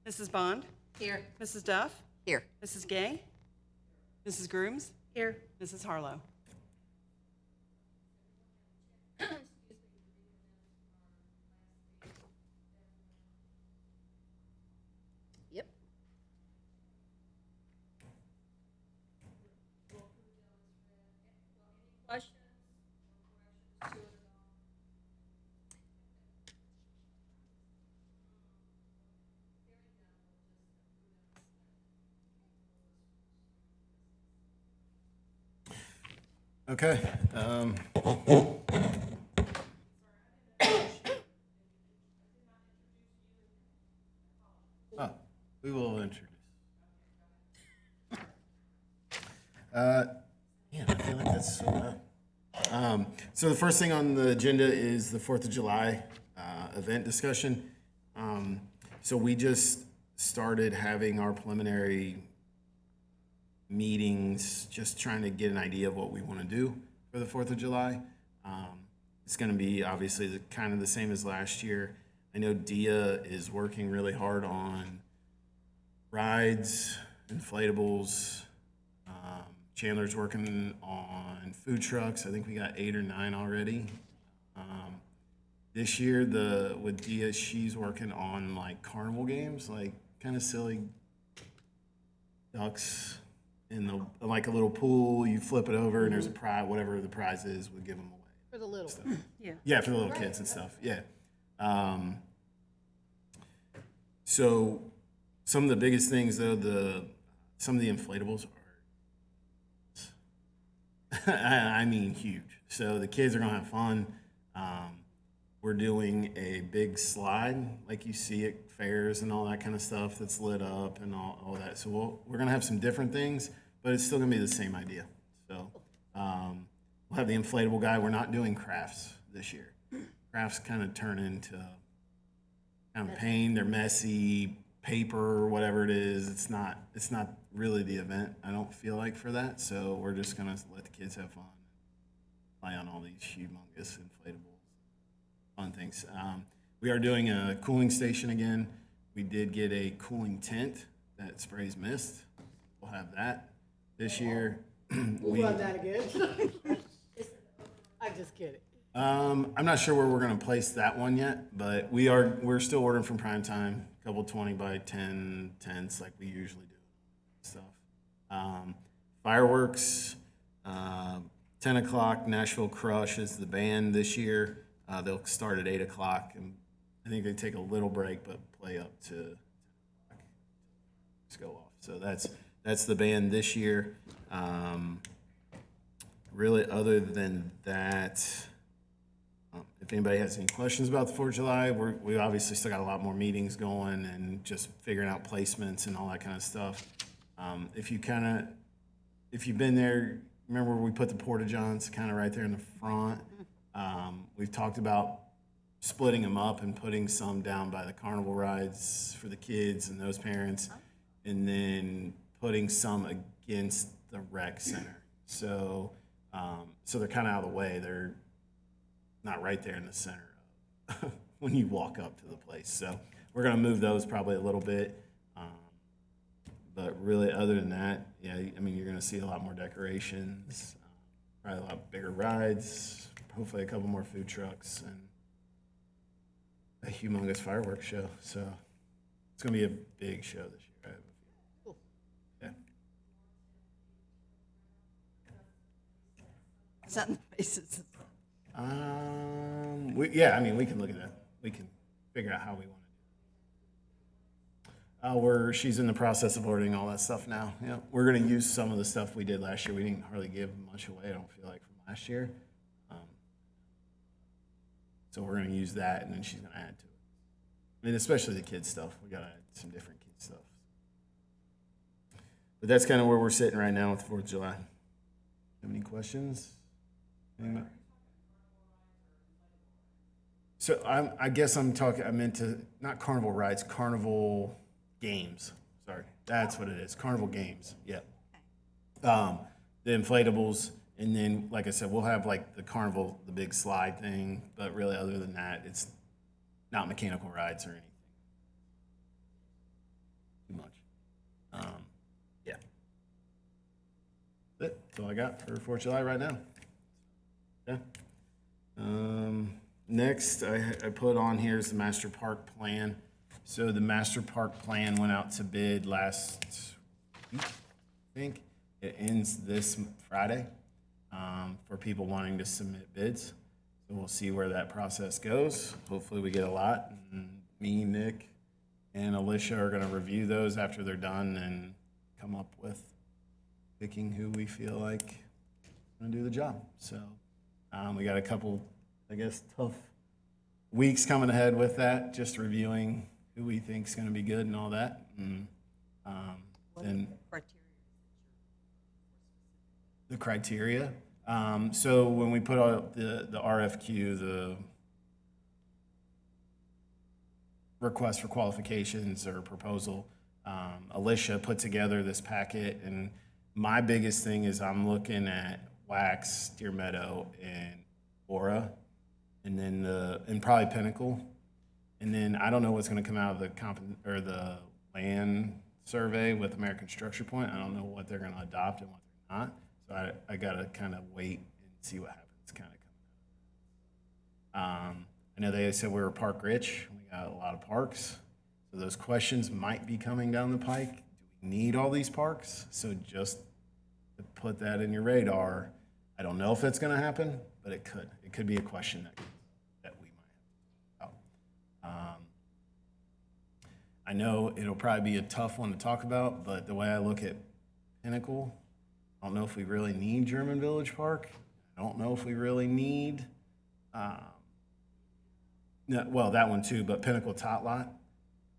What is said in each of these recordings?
Mrs. Bond? Here. Mrs. Duff? Here. Mrs. Gay? Mrs. Grooms? Here. Mrs. Harlow? Yep. Questions? Okay. We will introduce. Man, I feel like that's so loud. So the first thing on the agenda is the 4th of July event discussion. So we just started having our preliminary meetings, just trying to get an idea of what we want to do for the 4th of July. It's going to be obviously kind of the same as last year. I know Dia is working really hard on rides, inflatables. Chandler's working on food trucks. I think we got 8 or 9 already. This year, with Dia, she's working on like carnival games, like kind of silly ducks in the like a little pool. You flip it over, and there's a prize. Whatever the prize is, we give them away. For the little. Yeah, for the little kids and stuff. Yeah. So some of the biggest things, though, some of the inflatables are, I mean, huge. So the kids are gonna have fun. We're doing a big slide, like you see at fairs and all that kind of stuff that's lit up and all that. So we're gonna have some different things, but it's still gonna be the same idea. So we'll have the inflatable guy. We're not doing crafts this year. Crafts kind of turn into kind of pain. They're messy, paper or whatever it is. It's not really the event, I don't feel like, for that. So we're just gonna let the kids have fun, play on all these humongous inflatables, fun things. We are doing a cooling station again. We did get a cooling tent that sprays mist. We'll have that this year. We'll run that again. I'm just kidding. I'm not sure where we're gonna place that one yet, but we're still ordering from Prime Time, a couple 20 by 10 tents like we usually do. Stuff. Fireworks, 10 o'clock. Nashville Crush is the band this year. They'll start at 8 o'clock, and I think they take a little break, but play up to 10 o'clock. Just go off. So that's the band this year. Really, other than that, if anybody has any questions about the 4th of July, we obviously still got a lot more meetings going and just figuring out placements and all that kind of stuff. If you've been there, remember we put the porta-johns kind of right there in the front. We've talked about splitting them up and putting some down by the carnival rides for the kids and those parents, and then putting some against the rec center. So they're kind of out of the way. They're not right there in the center when you walk up to the place. So we're going to move those probably a little bit. But really, other than that, yeah, I mean, you're going to see a lot more decorations, probably a lot bigger rides, hopefully a couple more food trucks, and a humongous fireworks show. So it's going to be a big show this year. I have a feeling. Cool. Yeah. Is that in the faces? Yeah, I mean, we can look at that. We can figure out how we want to do it. She's in the process of ordering all that stuff now. Yeah, we're going to use some of the stuff we did last year. We didn't hardly give much away, I don't feel like, from last year. So we're going to use that, and then she's going to add to it. I mean, especially the kids' stuff. We got to add some different kids' stuff. But that's kind of where we're sitting right now with the 4th of July. Have any questions? Anybody? So I guess I meant to, not carnival rides, carnival games. Sorry, that's what it is. Carnival games. Yeah. The inflatables, and then, like I said, we'll have like the carnival, the big slide thing. But really, other than that, it's not mechanical rides or anything. That's all I got for 4th of July right now. Yeah. Next, I put on here is the master park plan. So the master park plan went out to bid last week, I think. It ends this Friday for people wanting to submit bids. So we'll see where that process goes. Hopefully we get a lot. And me, Nick, and Alicia are gonna review those after they're done and come up with picking who we feel like is gonna do the job. So we got a couple, I guess, tough weeks coming ahead with that, just reviewing who we think is gonna be good and all that. And then the criteria. So when we put out the RFQ, the request for qualifications or proposal, Alicia put together this packet, and my biggest thing is I'm looking at Wax, Deer Meadow, and Aura, and then and probably Pinnacle, and then I don't know what's going to come out of the land survey with American Structure Point. I don't know what they're going to adopt and what they're not. So I got to kind of wait and see what happens. Kind of coming. I know they said we were park rich. We got a lot of parks. So those questions might be coming down the pike. Do we need all these parks? So just to put that in your radar, I don't know if it's going to happen, but it could. It could be a question that we might have. I know it'll probably be a tough one to talk about, but the way I look at Pinnacle, I don't know if we really need German Village Park. I don't know if we really need, well, that one too, but Pinnacle Tot Lot,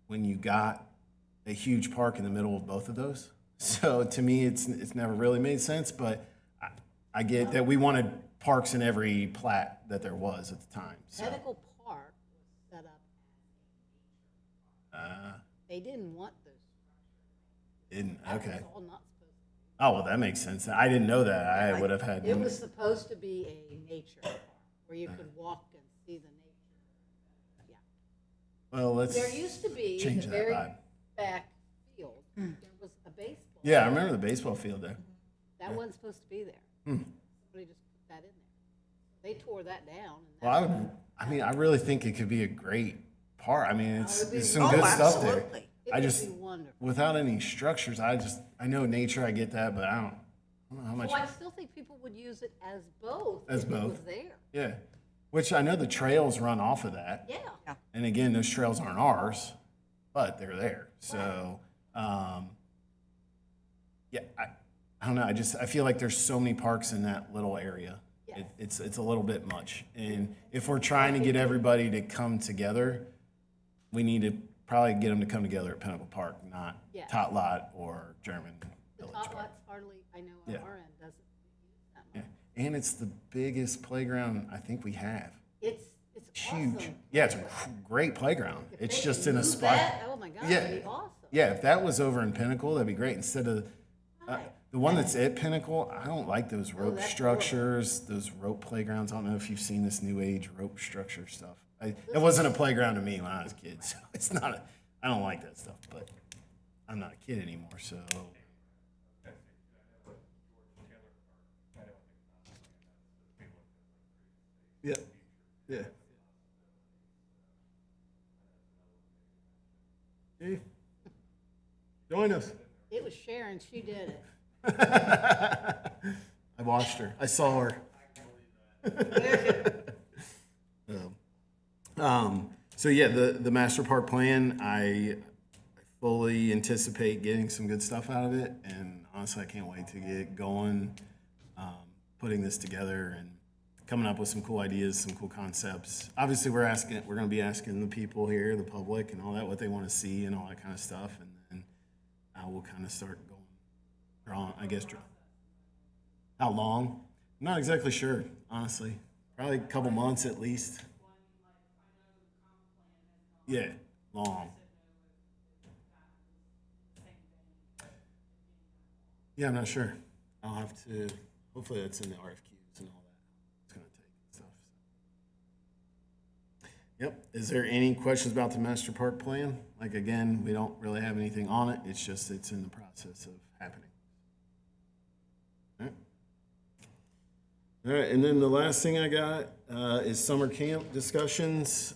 when you got a huge park in the middle of both of those. So to me, it's never really made sense, but I get that we wanted parks in every plat that there was at the time. So. Pinnacle Park was set up they didn't want those. Okay. That was all not supposed to Oh, well, that makes sense. I didn't know that. I would have had. be. It was supposed to be a nature park where you could walk and see the nature. Yeah. Well, let's. There used to be change the that very vibe. back field. There was a baseball. Yeah, I remember the baseball field there. That wasn't supposed to be there. Somebody just put that in there. They tore that down. And Well, I really think it could be a great park. I mean, it's would be- there's some Oh, good stuff there. absolutely. it I would just, be wonderful. without any structures, I know nature, I get that, but I don't know how much. Well, I still think people would use it as both. As if it was both. there. Yeah, which I know the trails run off of that. Yeah. And again, those trails aren't ours, but they're there. So, yeah, I don't know. I feel like there's so many parks in that little area. Yes. It's a little bit much. And if we're trying to get everybody to come together, we need to probably get them to come together at Pinnacle Park, not Yes. Tot Lot or German The Village top Park. lot's hardly, I know on Yeah. our end, doesn't use that Yeah. much. And it's the biggest playground I think we have. It's Huge. awesome. Yeah, it's a great playground. If It's they just could in a move spot. that, oh my God, Yeah. that'd be awesome. Yeah, if that was over in Pinnacle, that'd be great. Instead of Right. the one that's at Pinnacle, I don't like those rope that's structures, those rope playgrounds. I don't know if you've seen this new age rope structure stuff. It wasn't a playground to me when I was a kid, so it's not. I don't like that stuff, but I'm not a kid anymore, so. Yeah, yeah. Hey, join us. It was Sharon, she did it. I watched her. I saw her. So yeah, the master park plan, I fully anticipate getting some good stuff out of it, and honestly, I can't wait to get going, putting this together and coming up with some cool ideas, some cool concepts. Obviously, we're going to be asking the people here, the public, and all that, what they want to see and all that kind of stuff, and then we'll kind of start drawing. How long? I'm not exactly sure, honestly. Probably a couple months at least. Yeah, long. Yeah, I'm not sure. I'll have to, hopefully that's in the RFQs and all that. It's going to take and stuff. Yep. Is there any questions about the master park plan? Like, again, we don't really have anything on it. It's just, it's in the process of happening. All right, and then the last thing I got is summer camp discussions.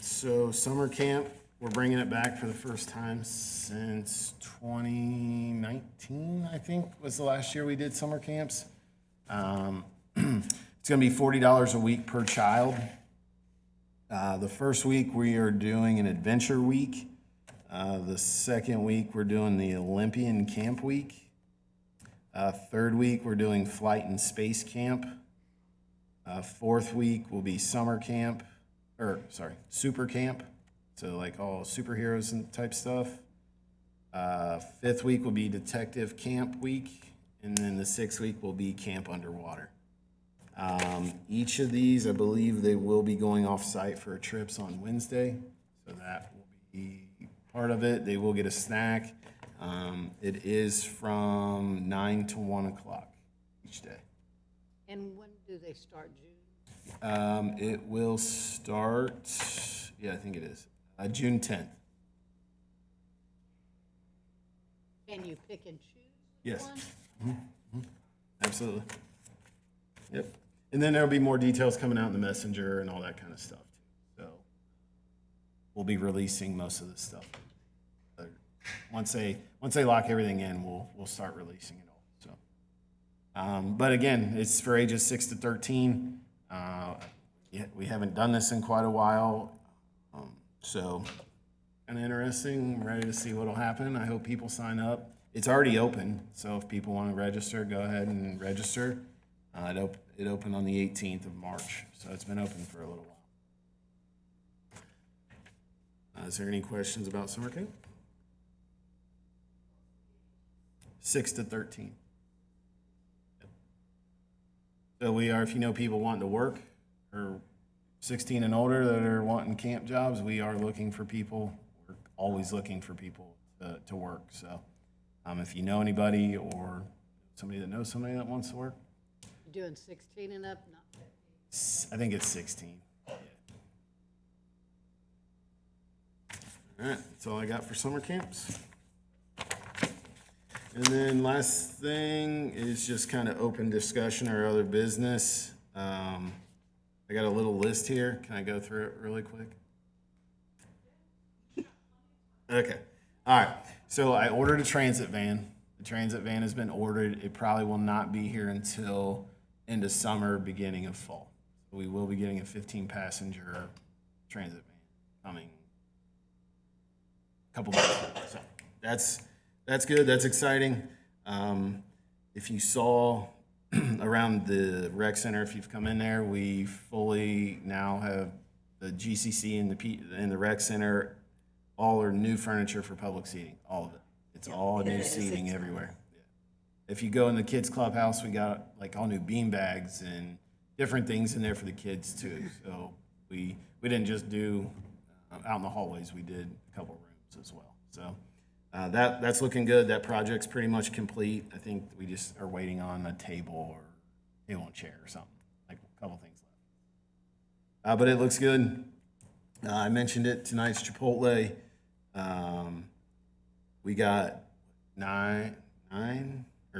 So summer camp, we're bringing it back for the first time since 2019, I think, was the last year we did summer camps. It's going to be $40 a week per child. The first week, we are doing an adventure week. The second week, we're doing the Olympian Camp Week. Third week, we're doing flight and space camp. Fourth week will be summer camp, super camp. So like all superheroes and type stuff. Fifth week will be detective camp week. And then the sixth week will be camp underwater. Each of these, I believe they will be going off site for trips on Wednesday. So that will be part of it. They will get a snack. It is from 9 to 1 o'clock each day. And when do they start, June? It will start, I think it is, June 10th. Can you pick and choose? Yes. One? Absolutely. Yep. And then there'll be more details coming out in the messenger and all that kind of stuff too. So we'll be releasing most of this stuff. Once they lock everything in, we'll start releasing it all. So, but again, it's for ages 6 to 13. We haven't done this in quite a while, so kind of interesting. I'm ready to see what'll happen. I hope people sign up. It's already open, so if people want to register, go ahead and register. It opened on the 18th of March, so it's been open for a little while. Is there any questions about summer camp? 6 to 13. So we are, if you know people wanting to work or 16 and older that are wanting camp jobs, we are looking for people. We're always looking for people to work. So if you know anybody or somebody that knows somebody that wants to work, You're doing 16 and up, not 15. I think it's 16. Yeah. All right, that's all I got for summer camps. And then last thing is just kind of open discussion or other business. I got a little list here. Can I go through it really quick? Okay. All right. So I ordered a transit van. The transit van has been ordered. It probably will not be here until end of summer, beginning of fall. We will be getting a 15-passenger transit van coming a couple months. So that's good. That's exciting. If you saw around the rec center, if you've come in there, we fully now have the GCC and the rec center. All are new furniture for public seating. All of it. It's all new seating everywhere. Yeah. If you go in the kids clubhouse, we got like all new bean bags and different things in there for the kids too. So we didn't just do out in the hallways. We did a couple rooms as well. So. That's looking good. That project's pretty much complete. I think we just are waiting on a table and chair or something, like a couple things left. But it looks good. I mentioned it, tonight's Chipotle. We got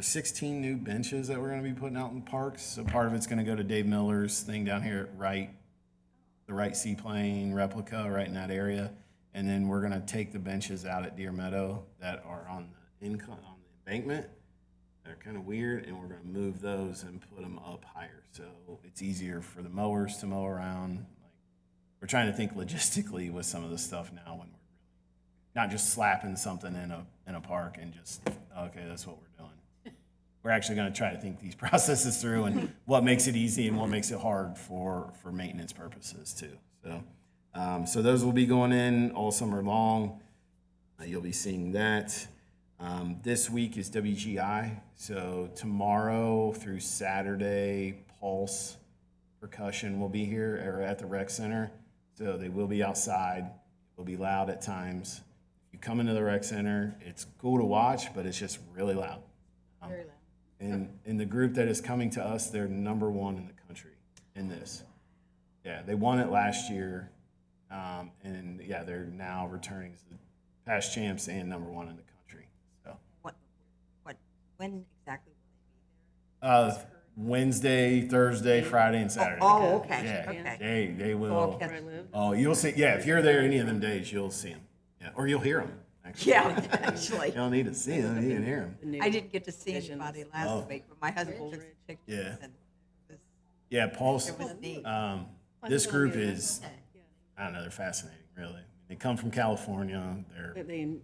16 new benches that we're going to be putting out in parks. So part of it's going to go to Dave Miller's thing down here at the Wright Seaplane replica right in that area. And then we're going to take the benches out at Deer Meadow that are on the embankment. They're kind of weird, and we're going to move those and put them up higher. So it's easier for the mowers to mow around. Like, we're trying to think logistically with some of the stuff now when we're not just slapping something in a park and just, okay, that's what we're doing. We're actually going to try to think these processes through and what makes it easy and what makes it hard for maintenance purposes too. So those will be going in all summer long. You'll be seeing that. This week is WGI. So tomorrow through Saturday, Pulse Percussion will be here or at the rec center. So they will be outside. It will be loud at times. If you come into the rec center, it's cool to watch, but it's just really loud. Very loud. And the group that is coming to us, they're number one in the country in this. Yeah, they won it last year. And yeah, they're now returning as the past champs and number one in the country. So When exactly will Wednesday, Thursday, Friday, and Saturday. Oh, okay, Yeah, okay. they will. Okay. Where I live. Oh, you'll see. Yeah, if you're there any of them days, you'll see them. Yeah, or you'll hear them. Actually, Yeah, actually. you don't need to see them; you can hear them. The new I didn't get to see visions. anybody last week, but my husband took some pictures. Yeah. And it Yeah, Paul's. was neat. This group is, I don't know, they're fascinating. Really, they come from California. They're They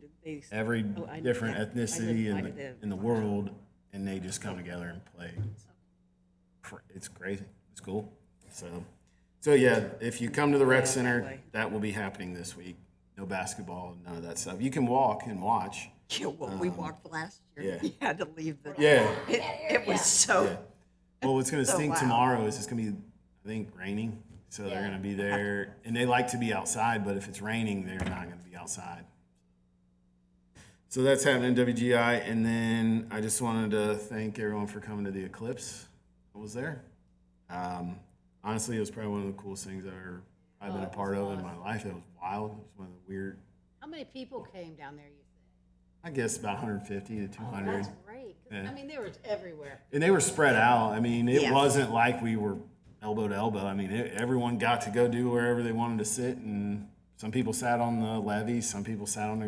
every Oh, I- different yeah, I ethnicity live- I in live. in the world, and they just come together and play. It's crazy. It's cool. So yeah, if you come to the rec center, way. that will be happening this week. No basketball, none of that stuff. You can walk and watch. Yeah, well, we walked last year. yeah. You had to leave the. Yeah. It was so. Yeah. Well, what's going to So stink loud. tomorrow is it's going to be, I think, raining. So they're going to be there, and they like to be outside, but if it's raining, they're not going to be outside. So that's happening in WGI, and then I just wanted to thank everyone for coming to the Eclipse. I was there. Honestly, it was probably one of the coolest things I've ever been a part of in my life. It was wild. It was one of the weird, How many people came down there, you said? I guess about 150 to 200. That's great. 'Cause, Yeah. I mean, they were everywhere. And they were spread out. I mean, it Yeah. wasn't like we were elbow to elbow. I mean, everyone got to go do wherever they wanted to sit, and some people sat on the levee, some people sat on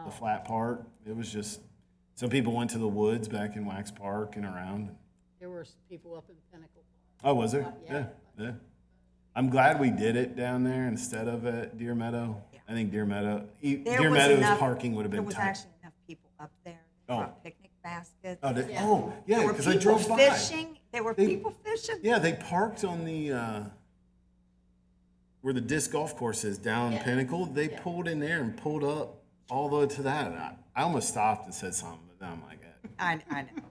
the flat part. It was just, some people went to the woods back in Wax Park and around. There were people up in Pinnacle. Oh, was there? Yeah. Yeah. I'm glad we did it down there instead of at Deer Meadow. I think Deer Meadow, There Deer was Meadow's enough- parking would have There been was tight. actually enough people up there. They Oh. brought picnic baskets. Yeah, There were because I people drove by. fishing. There were They- people fishing. Yeah, they parked on the where the disc golf course is down Pinnacle. They pulled in there and pulled up all the way to that. And I almost stopped and said something, but then I'm like, I know. I know.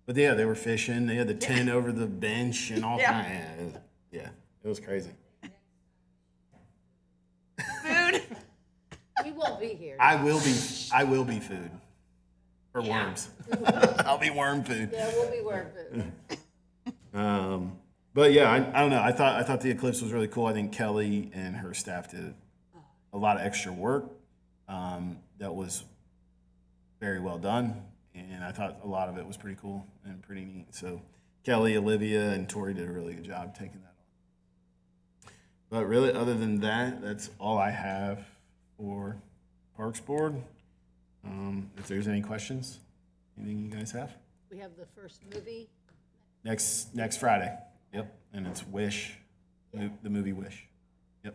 but yeah, they were fishing. They had the tent over the bench and all Yeah. kind. Yeah, it was crazy. Food. We won't be here. I will be food for worms. I'll be worm food. Yeah, we'll be wearing food. But yeah, I don't know. I thought the Eclipse was really cool. I think Kelly and her staff did a lot of extra work that was very well done, and I thought a lot of it was pretty cool and pretty neat. So Kelly, Olivia, and Tori did a really good job taking that on. But really, other than that, that's all I have for Parks Board. If there's any questions, anything you guys have? We have the first movie. Next Friday. Yep. And it's Wish, the movie Wish. Yep.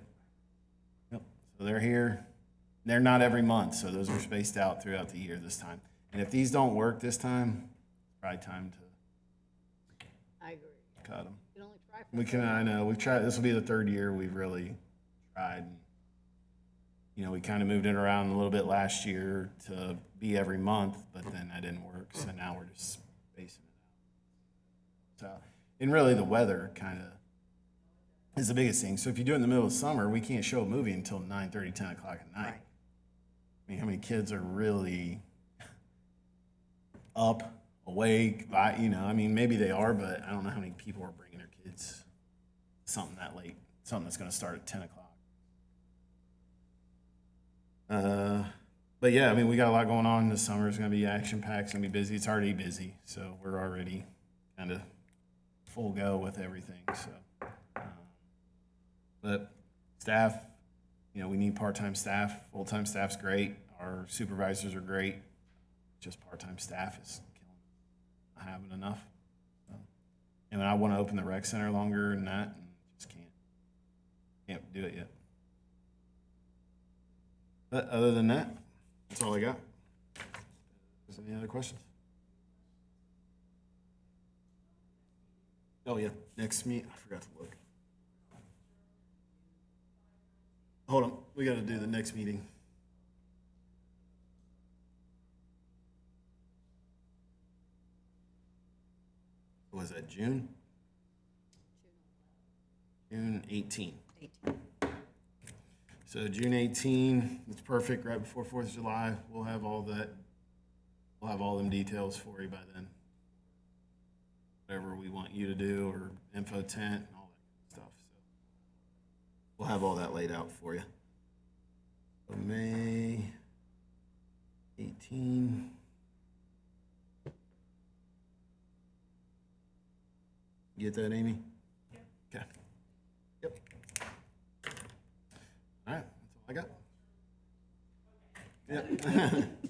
So they're here. They're not every month, so those are spaced out throughout the year this time. And if these don't work this time, it's probably time to I agree. cut them. You can only try for I know, we've tried, this will be the third year we've really tried. You know, we kind of moved it around a little bit last year to be every month, but then that didn't work, so now we're just spacing it out. So, and really the weather kind of is the biggest thing. So if you do it in the middle of summer, we can't show a movie until 9:30, 10 o'clock at night. Right. I mean, how many kids are really up, awake, I mean, maybe they are, but I don't know how many people are bringing their kids to something that late, something that's going to start at 10 o'clock. But yeah, I mean, we got a lot going on this summer. It's going to be action-packed. It's going to be busy. It's already busy, so we're already kind of full go with everything. So, but staff, you know, we need part-time staff. Full-time staff's great. Our supervisors are great. Just part-time staff is killing it. Not having enough. So, and I want to open the rec center longer than that, and just can't do it yet. But other than that, that's all I got. Is there any other questions? Oh yeah, next meet. I forgot to look. Hold on, we got to do the next meeting. Was that June? June 18. 18. So June 18, it's perfect, right before 4th of July. We'll have all that. We'll have all them details for you by then. Whatever we want you to do, or info tent and all that stuff. So we'll have all that laid out for you. So May 18. You get that, Amy? Okay. Yep. All right, that's all I got. Yep.